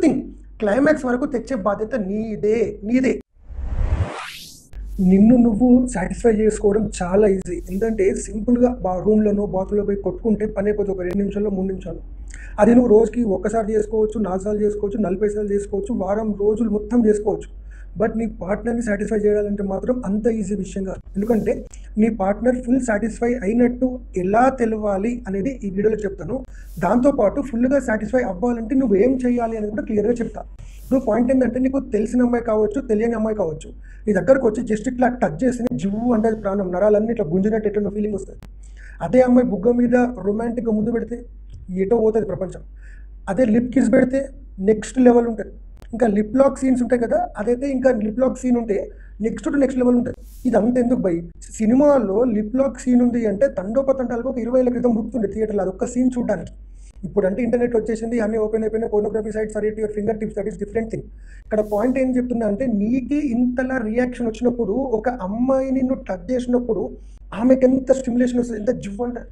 Everything climax వరకు తెచ్చే బాధ్యత నీదే. నిన్ను నువ్వు సాటిస్ఫై చేసుకోవడం చాలా ఈజీ. ఎందుకంటే సింపుల్గా రూమ్లోనో బాత్రూంలో పోయి కొట్టుకుంటే పని అయిపోతుంది ఒక 2 నిమిషాల్లో 3 నిమిషాలు. అది నువ్వు రోజుకి ఒక్కసారి చేసుకోవచ్చు, 4 సార్లు చేసుకోవచ్చు, 40 సార్లు చేసుకోవచ్చు, వారం రోజులు మొత్తం చేసుకోవచ్చు. బట్ నీ పార్ట్నర్ని సాటిస్ఫై చేయాలంటే మాత్రం అంత ఈజీ విషయం కాదు. ఎందుకంటే నీ పార్ట్నర్ ఫుల్ సాటిస్ఫై అయినట్టు ఎలా తెలవాలి అనేది ఈ వీడియోలో చెప్తాను. దాంతోపాటు ఫుల్గా సాటిస్ఫై అవ్వాలంటే నువ్వు ఏం చేయాలి అనేది కూడా క్లియర్గా చెప్తా. ఇప్పుడు పాయింట్ ఏంటంటే నీకు తెలిసిన అమ్మాయి కావచ్చు, తెలియని అమ్మాయి కావచ్చు, నీ దగ్గరకు వచ్చి జస్ట్ ఇట్లా టచ్ చేసి జివ్వు అంటే ప్రాణం నరాలన్నీ ఇట్లా గుంజినట్టు ఎట్లా ఫీలింగ్ వస్తుంది. అదే అమ్మాయి బుగ్గ మీద రొమాంటిక్గా ముద్దు పెడితే ఎటో పోతుంది ప్రపంచం. అదే లిప్ కిస్ పెడితే నెక్స్ట్ లెవెల్ ఉంటుంది. ఇంకా లిప్ లాక్ సీన్స్ ఉంటాయి కదా, అదైతే ఇంకా లిప్ లాక్ సీన్ ఉంటే నెక్స్ట్ లెవెల్ ఉంటుంది. ఇదంతా ఎందుకు బై, సినిమాలో లిప్ లాక్ సీన్ ఉంది అంటే తండోపతండాలకు ఒక 20 ఏళ్ళ క్రితం ముడుతుండే థియేటర్లో అదొక్క సీన్ చూడడానికి. ఇప్పుడు అంటే ఇంటర్నెట్ వచ్చేసింది, అన్నీ ఓపెన్ అయిపోయినా, pornography sites are at your finger tips, that is different thing. ఇక్కడ పాయింట్ ఏం చెప్తున్నా అంటే నీకు ఇంతలా రియాక్షన్ వచ్చినప్పుడు, ఒక అమ్మాయిని నువ్వు టచ్ చేసినప్పుడు ఆమెకి ఎంత స్టిమ్యులేషన్ వస్తుంది, ఎంత జివ్ అంటే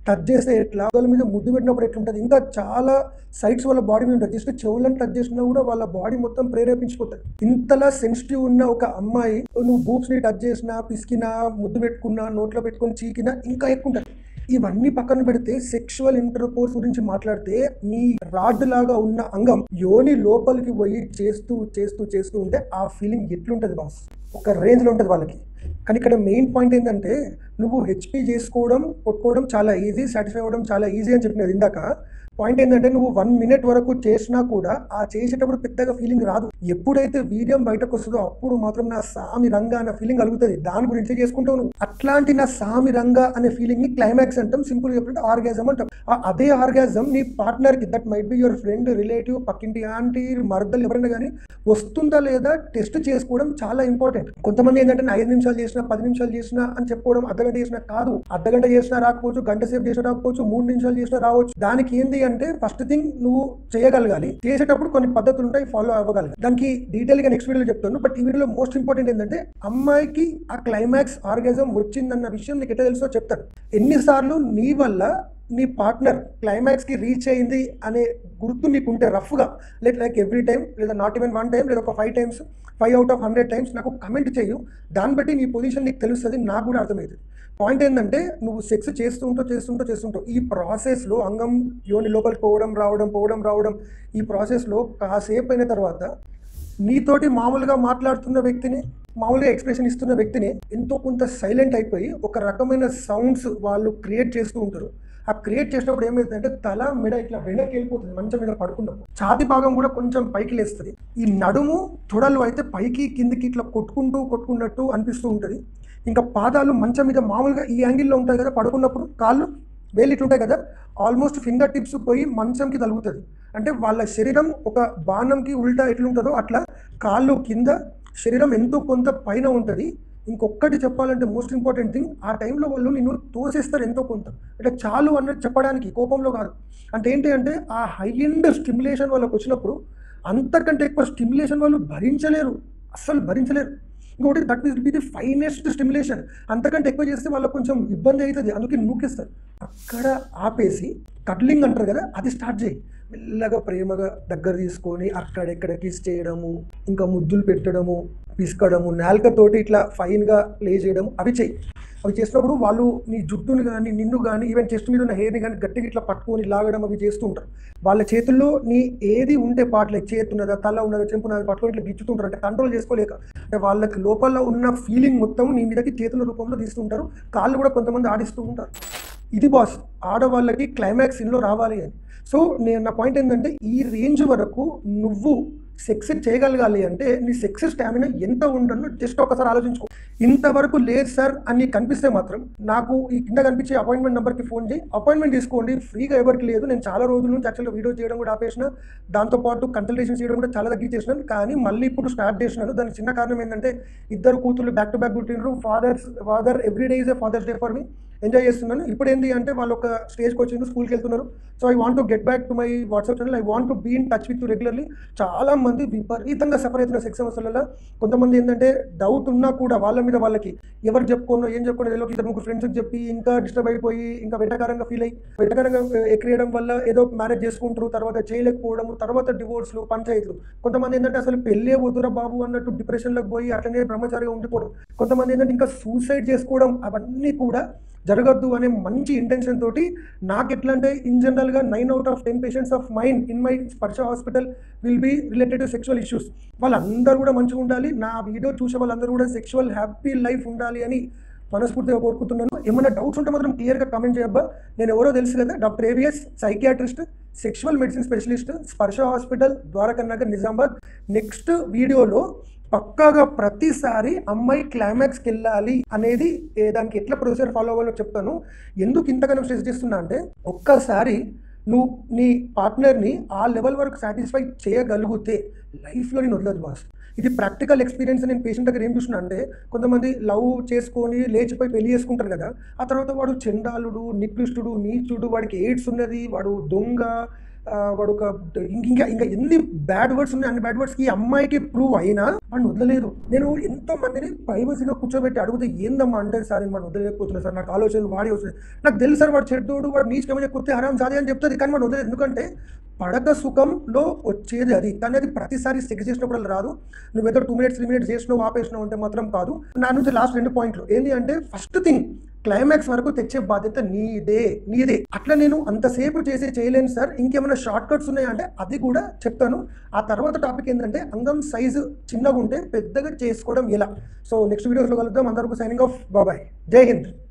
టచ్ చేస్తే ఎట్లా, వాళ్ళ మీద ముద్దు పెట్టినప్పుడు ఎట్లుంటుంది, ఇంకా చాలా సైట్స్ వాళ్ళ బాడీ మీద ఉంటుంది. జస్ట్ చెవులను టచ్ చేసినా కూడా వాళ్ళ బాడీ మొత్తం ప్రేరేపించిపోతుంది. ఇంతలా సెన్సిటివ్ ఉన్న ఒక అమ్మాయి నువ్వు బూప్స్ని టచ్ చేసినా, పిసికినా, ముద్దు పెట్టుకున్నా, నోట్లో పెట్టుకొని చీకినా ఇంకా ఎక్కువ ఉంటుంది. ఇవన్నీ పక్కన పెడితే సెక్షువల్ ఇంటర్కోర్స్ గురించి మాట్లాడితే నీ రాడ్ లాగా ఉన్న అంగం యోని లోపలికి పోయి చేస్తూ చేస్తూ చేస్తూ ఉంటే ఆ ఫీలింగ్ ఎట్లుంటుంది బాస్, ఒక రేంజ్లో ఉంటుంది వాళ్ళకి. కానీ ఇక్కడ మెయిన్ పాయింట్ ఏంటంటే నువ్వు హెచ్పి చేసుకోవడం, కొట్టుకోవడం చాలా ఈజీ, సాటిస్ఫై అవ్వడం చాలా ఈజీ అని చెప్పినది ఇందాక. పాయింట్ ఏంటంటే నువ్వు 1 మినిట్ వరకు చేసినా కూడా ఆ చేసేటప్పుడు పెద్దగా ఫీలింగ్ రాదు. ఎప్పుడైతే వీర్యం బయటకు వస్తుందో అప్పుడు మాత్రం నా సామి రంగా అనే ఫీలింగ్ కలుగుతుంది. దాని గురించి చేసుకుంటావు నువ్వు. అట్లాంటి నా సామి రంగా అనే ఫీలింగ్ ని క్లైమాక్స్ అంటాం, సింపుల్ చెప్పంటే ఆర్గాజం అంటాం. అదే ఆర్గాజం నీ పార్ట్నర్ కి, that might be your friend, relative, పక్కింటి ఆంటీ, మరదలు ఎవరైనా కానీ వస్తుందా లేదా టెస్ట్ చేసుకోవడం చాలా ఇంపార్టెంట్. కొంతమంది ఏంటంటే 5 నిమిషాలు చేసినా, 10 నిమిషాలు చేసినా అని చెప్పుకోవడం, అర్ధగంట చేసినా కాదు. అర్ధగంట చేసినా రాకపోవచ్చు, గంట సేపు చేసినా రాకపోవచ్చు, 3 నిమిషాలు చేసినా రావచ్చు. దానికి ఏంది అంటే ఫస్ట్ థింగ్ నువ్వు చేయగలగాలి. చేసేటప్పుడు కొన్ని పద్ధతులు ఉంటాయి, ఫాలో అవ్వగలగాలి. దానికి డీటెయిల్ గా నెక్స్ట్ వీడియోలో చెప్తాను. బట్ ఈ వీడియోలో మోస్ట్ ఇంపార్టెంట్ ఏంటంటే అమ్మాయికి ఆ క్లైమాక్స్ ఆర్గాజం వచ్చిందన్న విషయం నీకు ఎట్లా తెలుసో చెప్తాను. ఎన్నిసార్లు నీ వల్ల నీ పార్ట్నర్ క్లైమాక్స్ కి రీచ్ అయింది అనే గుర్తు నీకుంటే రఫ్గా, లైక్ ఎవ్రీ టైం, లేదా నాట్ ఈవెన్ 1 టైం, లేదా ఒక 5 టైమ్స్, 5 out of 100 టైమ్స్ నాకు కమెంట్ చేయు. దాన్ని బట్టి నీ పొజిషన్ నీకు తెలుస్తుంది, నాకు కూడా అర్థమవుతుంది. పాయింట్ ఏంటంటే నువ్వు సెక్స్ చేస్తుంటావు ఈ ప్రాసెస్లో అంగం యోని లోపలికి పోవడం రావడం ఈ ప్రాసెస్లో కాసేపు అయిన తర్వాత నీతోటి మామూలుగా మాట్లాడుతున్న వ్యక్తిని, మామూలుగా ఎక్స్ప్రెషన్ ఇస్తున్న వ్యక్తిని ఎంతో కొంత సైలెంట్ అయిపోయి ఒక రకమైన సౌండ్స్ వాళ్ళు క్రియేట్ చేస్తూ ఉంటారు. ఆ క్రియేట్ చేసినప్పుడు ఏమైందంటే తల మెడ ఇట్లా వెనక్కి వెళ్ళిపోతుంది. మంచం మీద పడుకున్నప్పుడు ఛాతి భాగం కూడా కొంచెం పైకి లేస్తుంది. ఈ నడుము తొడలు అయితే పైకి కిందికి ఇట్లా కొట్టుకున్నట్టు అనిపిస్తూ ఉంటుంది. ఇంకా పాదాలు మంచం మీద మామూలుగా ఈ యాంగిల్లో ఉంటాయి కదా, పడుకున్నప్పుడు కాళ్ళు వేలు ఇట్లుంటాయి కదా, ఆల్మోస్ట్ ఫింగర్ టిప్స్ పోయి మంచంకి తగులుతుంది. అంటే వాళ్ళ శరీరం ఒక బాణంకి ఉల్టా ఎట్లుంటుందో అట్లా కాళ్ళు కింద, శరీరం ఎంతో కొంత పైన ఉంటుంది. ఇంకొకటి చెప్పాలంటే మోస్ట్ ఇంపార్టెంట్ థింగ్, ఆ టైంలో వాళ్ళు నిన్ను తోసేస్తారు ఎంతో కొంత. అంటే చాలు అన్నట్టు చెప్పడానికి, కోపంలో కాదు. అంటే ఏంటి అంటే ఆ హై ఎండ్ స్టిమ్యులేషన్ వాళ్ళకి వచ్చినప్పుడు అంతకంటే ఎక్కువ స్టిమ్యులేషన్ వాళ్ళు భరించలేరు, అస్సలు భరించలేరు. ఇంకోటి that will be the finest stimulation. అంతకంటే ఎక్కువ చేస్తే వాళ్ళకి కొంచెం ఇబ్బంది అవుతుంది, అందుకే నూకేస్తారు. అక్కడ ఆపేసి కడ్లింగ్ అంటారు కదా, అది స్టార్ట్ చేయి. మెల్లగా ప్రేమగా దగ్గర తీసుకొని అక్కడెక్కడ కిస్ చేయడము, ఇంకా ముద్దులు పెట్టడము, పిసుకడము, నాలుకతోటి ఇట్లా ఫైన్గా ప్లే చేయడము, అవి చెయ్యి. అవి చేసినప్పుడు వాళ్ళు నీ జుట్టుని కానీ, నిన్ను కానీ, ఈవెన్ చెస్ట్ మీద ఉన్న హెయిర్ని కానీ గట్టిగా ఇట్లా పట్టుకొని లాగడం అవి చేస్తూ ఉంటారు. వాళ్ళ చేతుల్లో నీ ఏది ఉంటే పాటలే, చేతి ఉన్నదా, తల ఉన్నదా, చెంపు ఉన్నదా పట్టుకొని ఇట్లా గిచ్చుతుంటారు. అంటే కంట్రోల్ చేసుకోలేక, అంటే వాళ్ళకి లోపల ఉన్న ఫీలింగ్ మొత్తం నీ మీదకి చేతుల రూపంలో తీస్తుంటారు. కాళ్ళు కూడా కొంతమంది ఆడిస్తూ ఉంటారు. ఇది బాస్ ఆడవాళ్ళకి క్లైమాక్స్ సీన్లో రావాలి అని. సో నా పాయింట్ ఏంటంటే ఈ రేంజ్ వరకు నువ్వు సెక్స్ చేయగలగాలి అంటే నీ సెక్స్ స్టామినా ఎంత ఉండను జస్ట్ ఒకసారి ఆలోచించుకో. ఇంతవరకు లేదు సార్ అని కనిపిస్తే మాత్రం నాకు ఈ కింద కనిపించే అపాయింట్మెంట్ నెంబర్కి ఫోన్ చేయి, అపాయింట్మెంట్ తీసుకోండి. ఫ్రీగా ఎవరికి లేదు. నేను చాలా రోజుల నుంచి యాక్చువల్గా వీడియో చేయడం కూడా ఆపేసిన, దాంతోపాటు కన్సల్టేషన్ చేయడం కూడా చాలా తగ్గించేసినాను. కానీ మళ్ళీ ఇప్పుడు స్టార్ట్ చేసినాను. దానికి చిన్న కారణం ఏంటంటే ఇద్దరు కూతుళ్ళు బ్యాక్ టు బ్యాక్ పుట్టినారు. Father every day is a father's day for me. Enjoy చేస్తున్నాను. ఇప్పుడు ఏంటి అంటే వాళ్ళు ఒక స్టేజ్కి వచ్చింది, స్కూల్కి వెళ్తున్నారు. So I want to get back to my WhatsApp channel. I want to be in touch with చాలామంది విపరీతంగా సఫర్ అవుతున్న సెక్స్ సమస్యలలో. కొంతమంది ఏంటంటే డౌట్ ఉన్నా కూడా వాళ్ళ మీద వాళ్ళకి ఎవరు చెప్పుకోనో ఏం చెప్పుకోనో ఏదో ఇద్దరు ముగ్గురు ఫ్రెండ్స్కి చెప్పి ఇంకా డిస్టర్బ్ అయిపోయి ఇంకా వెటకారంగా ఫీల్ అయ్యి వెటకారంగా ఎక్కియడం వల్ల ఏదో మ్యారేజ్ చేసుకుంటారు, తర్వాత చేయలేకపోవడము, తర్వాత డివోర్స్లు, పంచాయతీలు. కొంతమంది ఏంటంటే అసలు పెళ్ళే వద్దురా బాబు అన్నట్టు డిప్రెషన్లోకి పోయి అట్లనే బ్రహ్మచారిగా ఉండిపోవడం. కొంతమంది ఏంటంటే ఇంకా సూసైడ్ చేసుకోవడం. అవన్నీ కూడా జరగద్దు అనే మంచి ఇంటెన్షన్ తోటి నాకు ఎట్లా అంటే ఇన్ జనరల్గా 9 out of 10 patients of mind in my Sparsh hospital will be related to sexual issues. వాళ్ళందరూ కూడా మంచిగా ఉండాలి, నా వీడియో చూసే వాళ్ళందరూ కూడా సెక్షువల్ హ్యాపీ లైఫ్ ఉండాలి అని మనస్ఫూర్తిగా కోరుకుంటున్నాను. ఏమైనా డౌట్స్ ఉంటే మాత్రం క్లియర్గా కామెంట్ చేయబ్బా. నేను ఎవరో తెలుసు కదా, doctor AVS, psychiatrist, sexual medicine specialist, స్పర్శ హాస్పిటల్, ద్వారకా నగర్, నిజామాబాద్. నెక్స్ట్ వీడియోలో పక్కాగా ప్రతిసారి అమ్మాయి క్లైమాక్స్కి వెళ్ళాలి అనేది దానికి ఎట్లా ప్రొసీజర్ ఫాలో అవ్వాలో చెప్తాను. ఎందుకు ఇంతగానో స్ట్రెస్ చేస్తున్నా అంటే ఒక్కసారి నువ్వు నీ పార్ట్నర్ని ఆ లెవెల్ వరకు సాటిస్ఫై చేయగలిగితే లైఫ్లో నేను వదలదు బాస్. ఇది ప్రాక్టికల్ ఎక్స్పీరియన్స్. నేను పేషెంట్ దగ్గర ఏం చూసినా అంటే కొంతమంది లవ్ చేసుకొని లేచిపోయి పెళ్లి చేసుకుంటారు కదా, ఆ తర్వాత వాడు చండాలుడు, నికృష్టుడు, నీచుడు, వాడికి ఎయిడ్స్ ఉన్నది, వాడు దొంగ, వాడు ఒక ఇంకా ఇంకా ఎన్ని బ్యాడ్ వర్డ్స్ ఉన్నాయి, అన్ని బ్యాడ్ వర్డ్స్కి ఈ అమ్మాయికి ప్రూవ్ అయినా వాడిని వదలలేదు. నేను ఎంతో మందిని ప్రైవసీగా కూర్చోబెట్టి అడిగితే ఏందమ్మా అంటే సార్ నేను వాడిని వదలలేకపోతున్నా సార్, నాకు ఆలోచనలు వాడి వస్తున్నాయి, నాకు తెలుసు సార్ వాడు చెడ్డోడు, వాడు నీచకమైన కుర్తే హరాం సాధి అని చెప్తుంది, కానీ వాడు వదలేదు. ఎందుకంటే పడక సుఖంలో వచ్చేది అది, కానీ అది ప్రతిసారి సెక్స్ చేసినప్పుడు రాదు. నువ్వు ఏదో 2 minutes 3 minutes చేసినావు ఆపేసినావు అంటే మాత్రం కాదు. నా నుంచి లాస్ట్ 2 పాయింట్లు ఏంటి అంటే, ఫస్ట్ థింగ్ క్లైమాక్స్ వరకు తెచ్చే బాధ్యత నీదే. అట్లా నేను అంతసేపు చేయలేను సార్, ఇంకేమైనా షార్ట్ కట్స్ ఉన్నాయంటే అది కూడా చెప్తాను. ఆ తర్వాత టాపిక్ ఏంటంటే అంగం సైజు చిన్నగా ఉంటే పెద్దగా చేసుకోవడం ఎలా. సో నెక్స్ట్ వీడియోస్లో కలుద్దాం. అందరికీ సైనింగ్ ఆఫ్, బాబాయ్, జై హింద్.